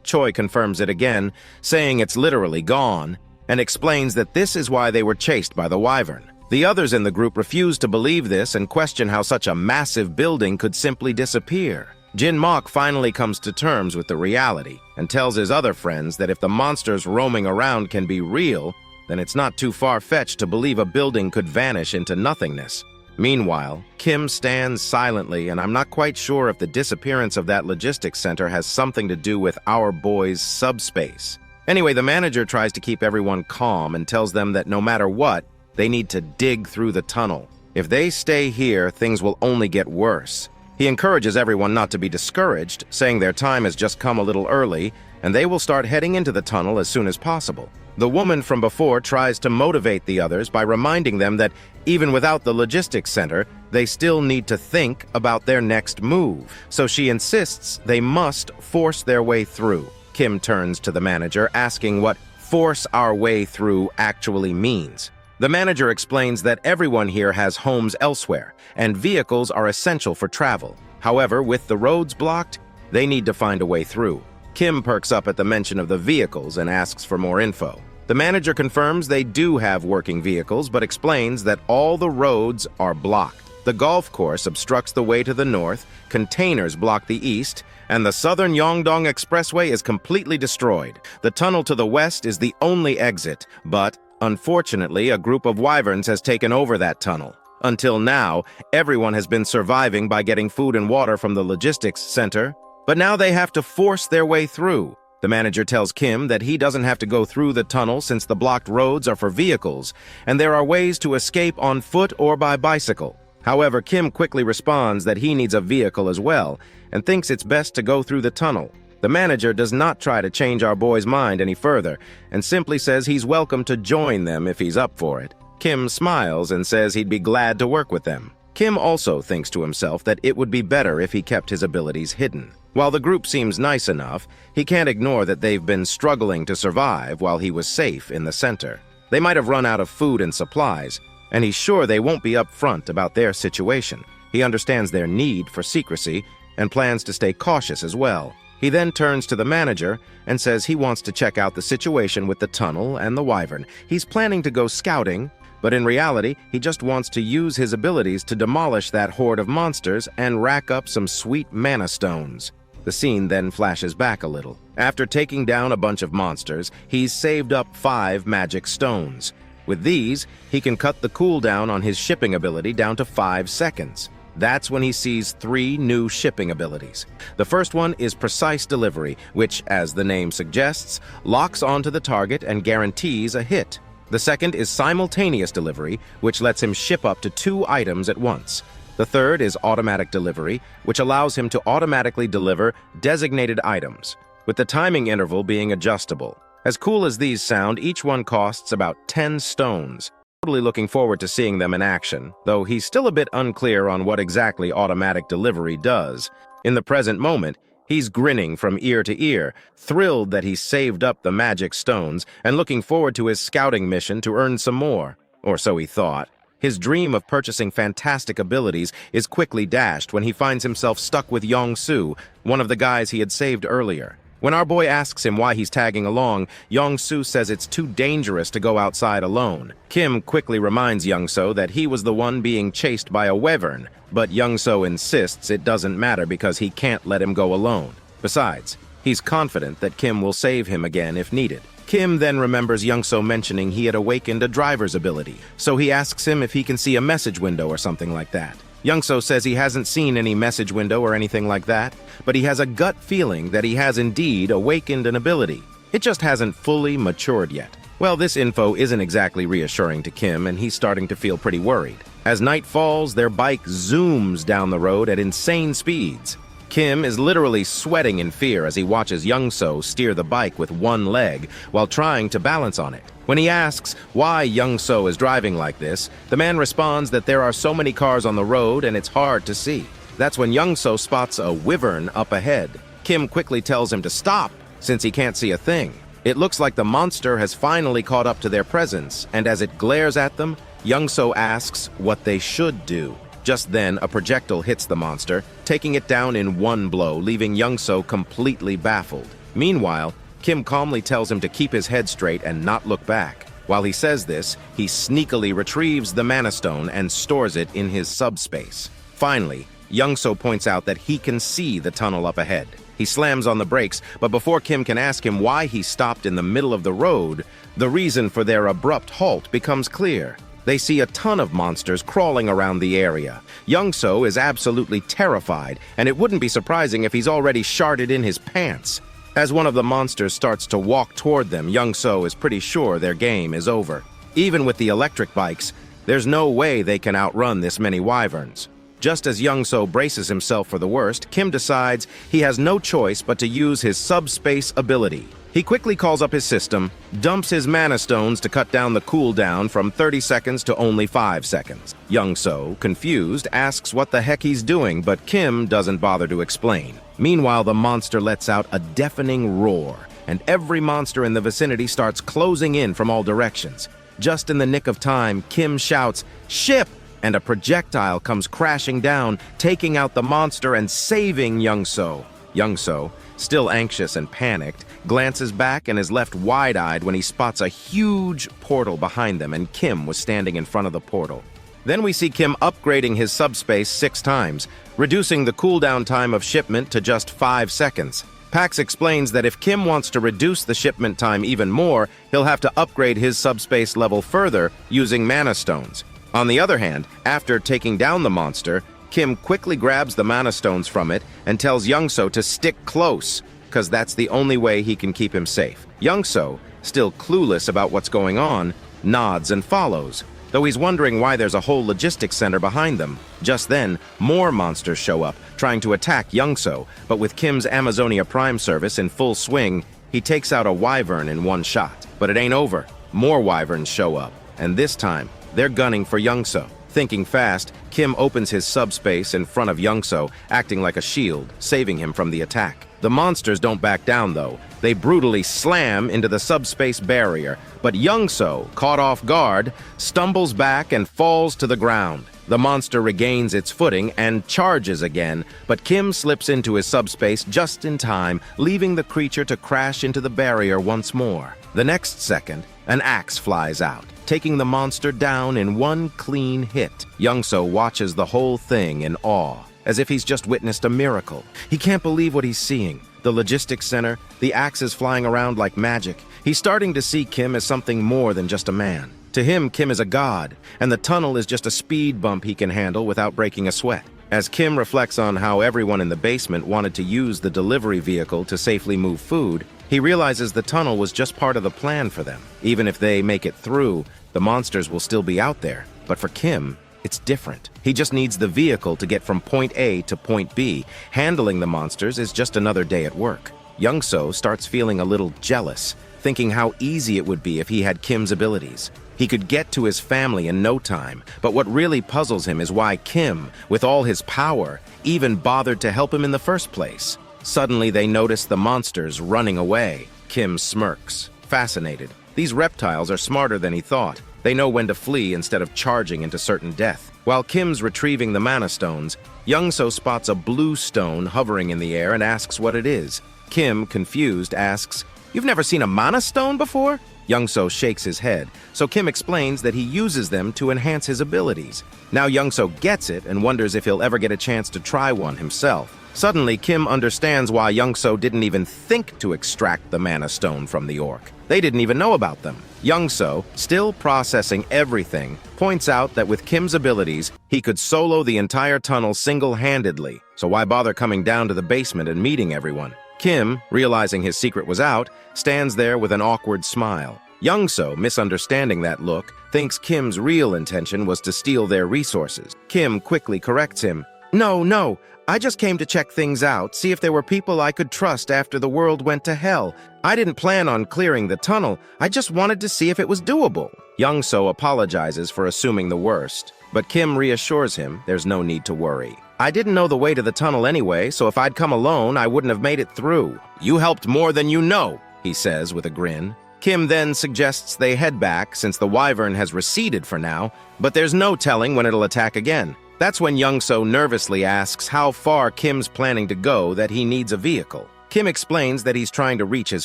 Choi confirms it again, saying it's literally gone, and explains that this is why they were chased by the wyvern. The others in the group refuse to believe this and question how such a massive building could simply disappear. Jin Mok finally comes to terms with the reality and tells his other friends that if the monsters roaming around can be real, then it's not too far-fetched to believe a building could vanish into nothingness. Meanwhile, Kim stands silently, and I'm not quite sure if the disappearance of that logistics center has something to do with our boys' subspace. Anyway, the manager tries to keep everyone calm and tells them that no matter what, they need to dig through the tunnel. If they stay here, things will only get worse. He encourages everyone not to be discouraged, saying their time has just come a little early, and they will start heading into the tunnel as soon as possible. The woman from before tries to motivate the others by reminding them that even without the logistics center, they still need to think about their next move. So she insists they must force their way through. Kim turns to the manager, asking what "force our way through" actually means. The manager explains that everyone here has homes elsewhere, and vehicles are essential for travel. However, with the roads blocked, they need to find a way through. Kim perks up at the mention of the vehicles and asks for more info. The manager confirms they do have working vehicles, but explains that all the roads are blocked. The golf course obstructs the way to the north, containers block the east, and the southern Yongdong Expressway is completely destroyed. The tunnel to the west is the only exit, but unfortunately, a group of wyverns has taken over that tunnel. Until now, everyone has been surviving by getting food and water from the logistics center, but now they have to force their way through. The manager tells Kim that he doesn't have to go through the tunnel since the blocked roads are for vehicles, and there are ways to escape on foot or by bicycle. However, Kim quickly responds that he needs a vehicle as well, and thinks it's best to go through the tunnel. The manager does not try to change our boy's mind any further, and simply says he's welcome to join them if he's up for it. Kim smiles and says he'd be glad to work with them. Kim also thinks to himself that it would be better if he kept his abilities hidden. While the group seems nice enough, he can't ignore that they've been struggling to survive while he was safe in the center. They might have run out of food and supplies, and he's sure they won't be upfront about their situation. He understands their need for secrecy and plans to stay cautious as well. He then turns to the manager and says he wants to check out the situation with the tunnel and the wyvern. He's planning to go scouting, but in reality, he just wants to use his abilities to demolish that horde of monsters and rack up some sweet mana stones. The scene then flashes back a little. After taking down a bunch of monsters, he's saved up 5 magic stones. With these, he can cut the cooldown on his shipping ability down to 5 seconds. That's when he sees 3 new shipping abilities. The first one is Precise Delivery, which, as the name suggests, locks onto the target and guarantees a hit. The second is Simultaneous Delivery, which lets him ship up to 2 items at once. The third is Automatic Delivery, which allows him to automatically deliver designated items, with the timing interval being adjustable. As cool as these sound, each one costs about 10 stones. Totally looking forward to seeing them in action, though he's still a bit unclear on what exactly Automatic Delivery does. In the present moment, he's grinning from ear to ear, thrilled that he's saved up the magic stones and looking forward to his scouting mission to earn some more. Or so he thought. His dream of purchasing fantastic abilities is quickly dashed when he finds himself stuck with Yong-Su, one of the guys he had saved earlier. When our boy asks him why he's tagging along, Yong-Su says it's too dangerous to go outside alone. Kim quickly reminds Young-So that he was the one being chased by a wyvern, but Young-So insists it doesn't matter because he can't let him go alone. Besides, he's confident that Kim will save him again if needed. Kim then remembers Young-So mentioning he had awakened a driver's ability, so he asks him if he can see a message window or something like that. Young-So says he hasn't seen any message window or anything like that, but he has a gut feeling that he has indeed awakened an ability. It just hasn't fully matured yet. Well, this info isn't exactly reassuring to Kim, and he's starting to feel pretty worried. As night falls, their bike zooms down the road at insane speeds. Kim is literally sweating in fear as he watches Young-So steer the bike with one leg while trying to balance on it. When he asks why Young-So is driving like this, the man responds that there are so many cars on the road and it's hard to see. That's when Young-So spots a wyvern up ahead. Kim quickly tells him to stop, since he can't see a thing. It looks like the monster has finally caught up to their presence, and as it glares at them, Young-So asks what they should do. Just then, a projectile hits the monster, taking it down in one blow, leaving Young-So completely baffled. Meanwhile, Kim calmly tells him to keep his head straight and not look back. While he says this, he sneakily retrieves the Mana Stone and stores it in his subspace. Finally, Young-So points out that he can see the tunnel up ahead. He slams on the brakes, but before Kim can ask him why he stopped in the middle of the road, the reason for their abrupt halt becomes clear. They see a ton of monsters crawling around the area. Young-So is absolutely terrified, and it wouldn't be surprising if he's already sharted in his pants. As one of the monsters starts to walk toward them, Young-So is pretty sure their game is over. Even with the electric bikes, there's no way they can outrun this many wyverns. Just as Young-So braces himself for the worst, Kim decides he has no choice but to use his subspace ability. He quickly calls up his system, dumps his Mana Stones to cut down the cooldown from 30 seconds to only 5 seconds. Young-So, confused, asks what the heck he's doing, but Kim doesn't bother to explain. Meanwhile, the monster lets out a deafening roar, and every monster in the vicinity starts closing in from all directions. Just in the nick of time, Kim shouts, "Ship!" and a projectile comes crashing down, taking out the monster and saving Young-So. Young-So, still anxious and panicked, glances back and is left wide-eyed when he spots a huge portal behind them, and Kim was standing in front of the portal. Then we see Kim upgrading his subspace 6 times, reducing the cooldown time of shipment to just 5 seconds. Pax explains that if Kim wants to reduce the shipment time even more, he'll have to upgrade his subspace level further using Mana Stones. On the other hand, after taking down the monster, Kim quickly grabs the Mana Stones from it and tells Young-So to stick close, because that's the only way he can keep him safe. Young-So, still clueless about what's going on, nods and follows, though he's wondering why there's a whole logistics center behind them. Just then, more monsters show up, trying to attack Young-So, but with Kim's Amazonia Prime service in full swing, he takes out a wyvern in one shot. But it ain't over. More wyverns show up, and this time, they're gunning for Young-So. Thinking fast, Kim opens his subspace in front of Young-So, acting like a shield, saving him from the attack. The monsters don't back down, though. They brutally slam into the subspace barrier, but Young-So, caught off guard, stumbles back and falls to the ground. The monster regains its footing and charges again, but Kim slips into his subspace just in time, leaving the creature to crash into the barrier once more. The next second, an axe flies out, taking the monster down in one clean hit. Young-So watches the whole thing in awe, as if he's just witnessed a miracle. He can't believe what he's seeing. The logistics center, the axes flying around like magic. He's starting to see Kim as something more than just a man. To him, Kim is a god, and the tunnel is just a speed bump he can handle without breaking a sweat. As Kim reflects on how everyone in the basement wanted to use the delivery vehicle to safely move food, he realizes the tunnel was just part of the plan for them. Even if they make it through, the monsters will still be out there. But for Kim, it's different. He just needs the vehicle to get from point A to point B. Handling the monsters is just another day at work. Young-So starts feeling a little jealous, thinking how easy it would be if he had Kim's abilities. He could get to his family in no time, but what really puzzles him is why Kim, with all his power, even bothered to help him in the first place. Suddenly they notice the monsters running away. Kim smirks, fascinated. These reptiles are smarter than he thought. They know when to flee instead of charging into certain death. While Kim's retrieving the Mana Stones, Young-So spots a blue stone hovering in the air and asks what it is. Kim, confused, asks, "You've never seen a Mana Stone before?" Young-So shakes his head, so Kim explains that he uses them to enhance his abilities. Now Young-So gets it and wonders if he'll ever get a chance to try one himself. Suddenly, Kim understands why Young-So didn't even think to extract the Mana Stone from the orc. They didn't even know about them. Young-So, still processing everything, points out that with Kim's abilities, he could solo the entire tunnel single-handedly, so why bother coming down to the basement and meeting everyone? Kim, realizing his secret was out, stands there with an awkward smile. Young-So, misunderstanding that look, thinks Kim's real intention was to steal their resources. Kim quickly corrects him. No, I just came to check things out, see if there were people I could trust after the world went to hell. I didn't plan on clearing the tunnel, I just wanted to see if it was doable." Young-So apologizes for assuming the worst, but Kim reassures him there's no need to worry. "I didn't know the way to the tunnel anyway, so if I'd come alone, I wouldn't have made it through." "You helped more than you know," he says with a grin. Kim then suggests they head back since the wyvern has receded for now, but there's no telling when it'll attack again. That's when Young-So nervously asks how far Kim's planning to go that he needs a vehicle. Kim explains that he's trying to reach his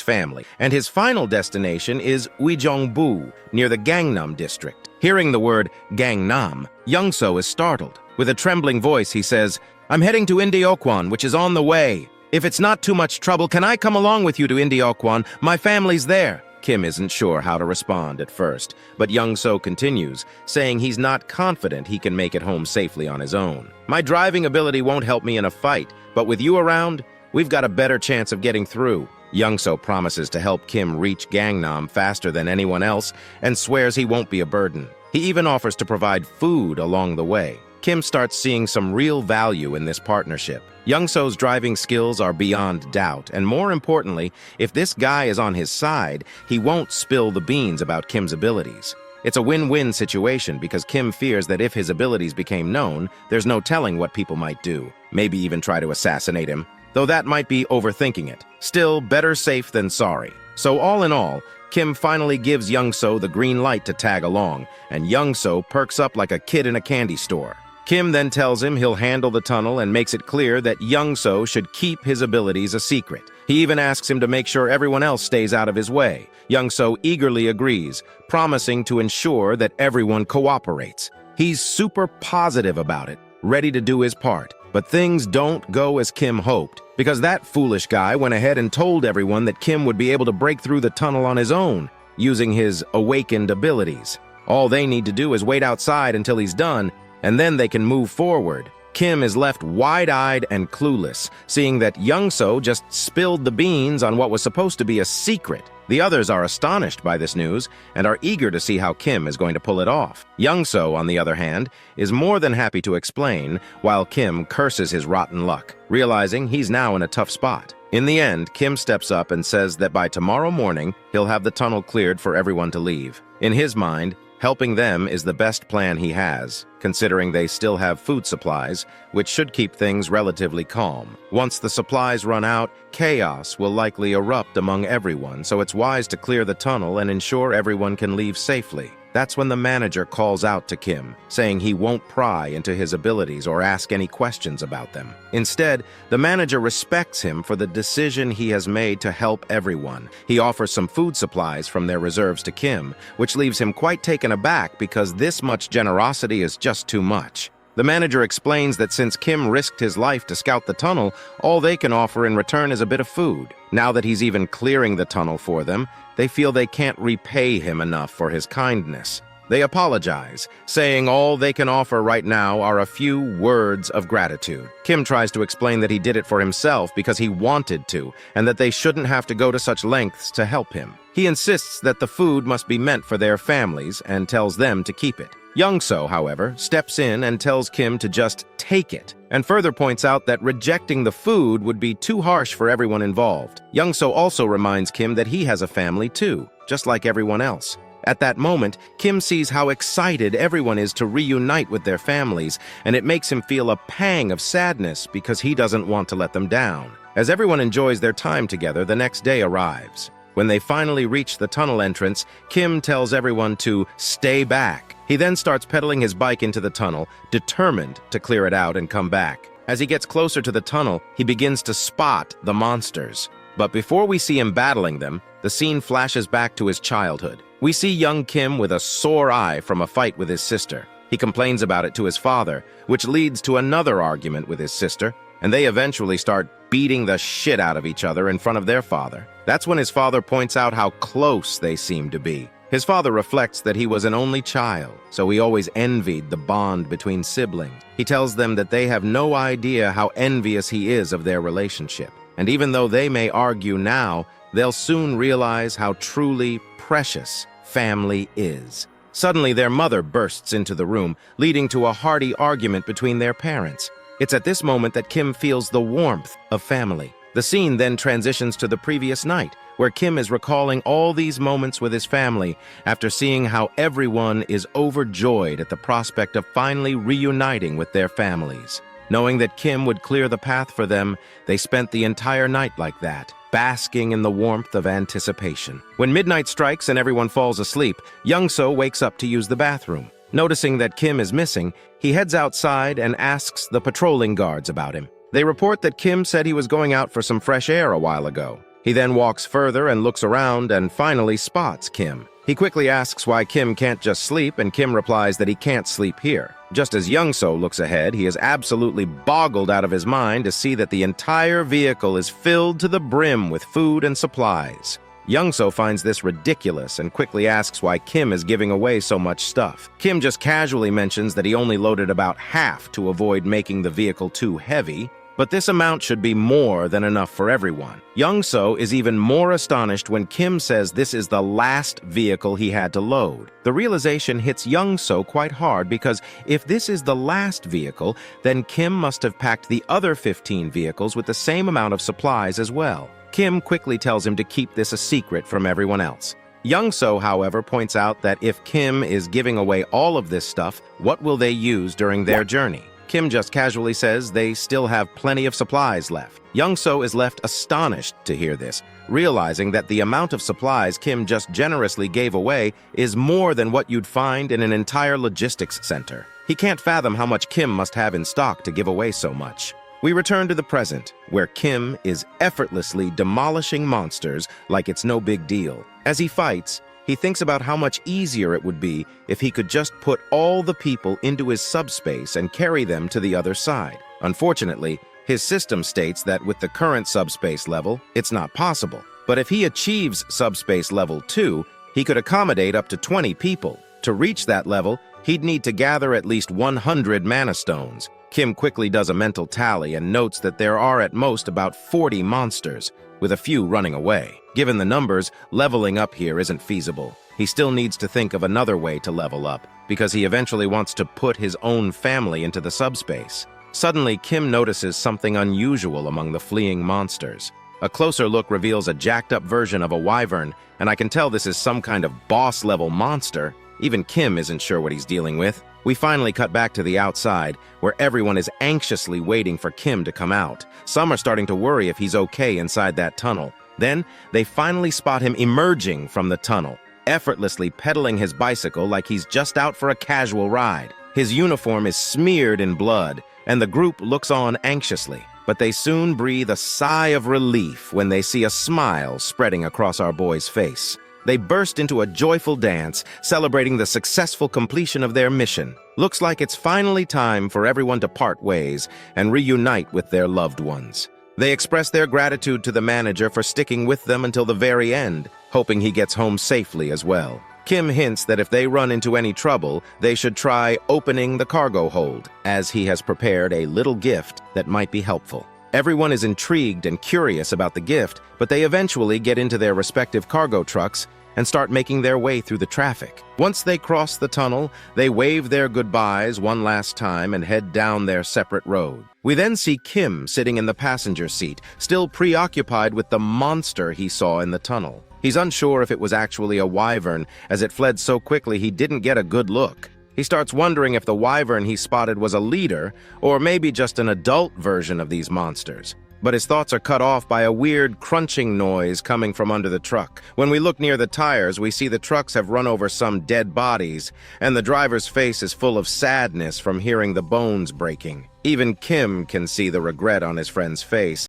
family, and his final destination is Uijeongbu, near the Gangnam district. Hearing the word Gangnam, Young-so is startled. With a trembling voice, he says, "I'm heading to Indeokwan, which is on the way. If it's not too much trouble, can I come along with you to Indeokwan? My family's there." Kim isn't sure how to respond at first, but Young-so continues, saying he's not confident he can make it home safely on his own. "My driving ability won't help me in a fight, but with you around, we've got a better chance of getting through." Young-so promises to help Kim reach Gangnam faster than anyone else and swears he won't be a burden. He even offers to provide food along the way. Kim starts seeing some real value in this partnership. Young-so's driving skills are beyond doubt, and more importantly, if this guy is on his side, he won't spill the beans about Kim's abilities. It's a win-win situation because Kim fears that if his abilities became known, there's no telling what people might do, maybe even try to assassinate him, though that might be overthinking it. Still, better safe than sorry. So all in all, Kim finally gives Young-so the green light to tag along, and Young-so perks up like a kid in a candy store. Kim then tells him he'll handle the tunnel and makes it clear that Young-so should keep his abilities a secret. He even asks him to make sure everyone else stays out of his way. Young-so eagerly agrees, promising to ensure that everyone cooperates. He's super positive about it, ready to do his part. But things don't go as Kim hoped, because that foolish guy went ahead and told everyone that Kim would be able to break through the tunnel on his own, using his awakened abilities. All they need to do is wait outside until he's done, and then they can move forward. Kim is left wide-eyed and clueless, seeing that Young-so just spilled the beans on what was supposed to be a secret. The others are astonished by this news and are eager to see how Kim is going to pull it off. Young-so, on the other hand, is more than happy to explain, while Kim curses his rotten luck, realizing he's now in a tough spot. In the end, Kim steps up and says that by tomorrow morning, he'll have the tunnel cleared for everyone to leave. In his mind, helping them is the best plan he has, considering they still have food supplies, which should keep things relatively calm. Once the supplies run out, chaos will likely erupt among everyone, so it's wise to clear the tunnel and ensure everyone can leave safely. That's when the manager calls out to Kim, saying he won't pry into his abilities or ask any questions about them. Instead, the manager respects him for the decision he has made to help everyone. He offers some food supplies from their reserves to Kim, which leaves him quite taken aback because this much generosity is just too much. The manager explains that since Kim risked his life to scout the tunnel, all they can offer in return is a bit of food. Now that he's even clearing the tunnel for them, they feel they can't repay him enough for his kindness. They apologize, saying all they can offer right now are a few words of gratitude. Kim tries to explain that he did it for himself because he wanted to, and that they shouldn't have to go to such lengths to help him. He insists that the food must be meant for their families and tells them to keep it. Young-so, however, steps in and tells Kim to just take it, and further points out that rejecting the food would be too harsh for everyone involved. Young-so also reminds Kim that he has a family too, just like everyone else. At that moment, Kim sees how excited everyone is to reunite with their families, and it makes him feel a pang of sadness because he doesn't want to let them down. As everyone enjoys their time together, the next day arrives. When they finally reach the tunnel entrance, Kim tells everyone to stay back. He then starts pedaling his bike into the tunnel, determined to clear it out and come back. As he gets closer to the tunnel, he begins to spot the monsters. But before we see him battling them, the scene flashes back to his childhood. We see young Kim with a sore eye from a fight with his sister. He complains about it to his father, which leads to another argument with his sister, and they eventually start beating the shit out of each other in front of their father. That's when his father points out how close they seem to be. His father reflects that he was an only child, so he always envied the bond between siblings. He tells them that they have no idea how envious he is of their relationship. And even though they may argue now, they'll soon realize how truly precious family is. Suddenly, their mother bursts into the room, leading to a hearty argument between their parents. It's at this moment that Kim feels the warmth of family. The scene then transitions to the previous night, where Kim is recalling all these moments with his family after seeing how everyone is overjoyed at the prospect of finally reuniting with their families. Knowing that Kim would clear the path for them, they spent the entire night like that, basking in the warmth of anticipation. When midnight strikes and everyone falls asleep, Young-so wakes up to use the bathroom. Noticing that Kim is missing, he heads outside and asks the patrolling guards about him. They report that Kim said he was going out for some fresh air a while ago. He then walks further and looks around and finally spots Kim. He quickly asks why Kim can't just sleep, and Kim replies that he can't sleep here. Just as Young-so looks ahead, he is absolutely boggled out of his mind to see that the entire vehicle is filled to the brim with food and supplies. Young-so finds this ridiculous and quickly asks why Kim is giving away so much stuff. Kim just casually mentions that he only loaded about half to avoid making the vehicle too heavy, but this amount should be more than enough for everyone. Young-so is even more astonished when Kim says this is the last vehicle he had to load. The realization hits Young-so quite hard because if this is the last vehicle, then Kim must have packed the other 15 vehicles with the same amount of supplies as well. Kim quickly tells him to keep this a secret from everyone else. Young-so, however, points out that if Kim is giving away all of this stuff, what will they use during their journey? Kim just casually says they still have plenty of supplies left. Young-so is left astonished to hear this, realizing that the amount of supplies Kim just generously gave away is more than what you'd find in an entire logistics center. He can't fathom how much Kim must have in stock to give away so much. We return to the present, where Kim is effortlessly demolishing monsters like it's no big deal. As he fights, he thinks about how much easier it would be if he could just put all the people into his subspace and carry them to the other side. Unfortunately, his system states that with the current subspace level, it's not possible. But if he achieves subspace level 2, he could accommodate up to 20 people. To reach that level, he'd need to gather at least 100 mana stones. Kim quickly does a mental tally and notes that there are at most about 40 monsters, with a few running away. Given the numbers, leveling up here isn't feasible. He still needs to think of another way to level up, because he eventually wants to put his own family into the subspace. Suddenly, Kim notices something unusual among the fleeing monsters. A closer look reveals a jacked-up version of a wyvern, and I can tell this is some kind of boss-level monster. Even Kim isn't sure what he's dealing with. We finally cut back to the outside, where everyone is anxiously waiting for Kim to come out. Some are starting to worry if he's okay inside that tunnel. Then, they finally spot him emerging from the tunnel, effortlessly pedaling his bicycle like he's just out for a casual ride. His uniform is smeared in blood, and the group looks on anxiously. But they soon breathe a sigh of relief when they see a smile spreading across our boy's face. They burst into a joyful dance, celebrating the successful completion of their mission. Looks like it's finally time for everyone to part ways and reunite with their loved ones. They express their gratitude to the manager for sticking with them until the very end, hoping he gets home safely as well. Kim hints that if they run into any trouble, they should try opening the cargo hold, as he has prepared a little gift that might be helpful. Everyone is intrigued and curious about the gift, but they eventually get into their respective cargo trucks and start making their way through the traffic. Once they cross the tunnel, they wave their goodbyes one last time and head down their separate road. We then see Kim sitting in the passenger seat, still preoccupied with the monster he saw in the tunnel. He's unsure if it was actually a wyvern, as it fled so quickly he didn't get a good look. He starts wondering if the wyvern he spotted was a leader, or maybe just an adult version of these monsters. But his thoughts are cut off by a weird crunching noise coming from under the truck. When we look near the tires, we see the trucks have run over some dead bodies, and the driver's face is full of sadness from hearing the bones breaking. Even Kim can see the regret on his friend's face,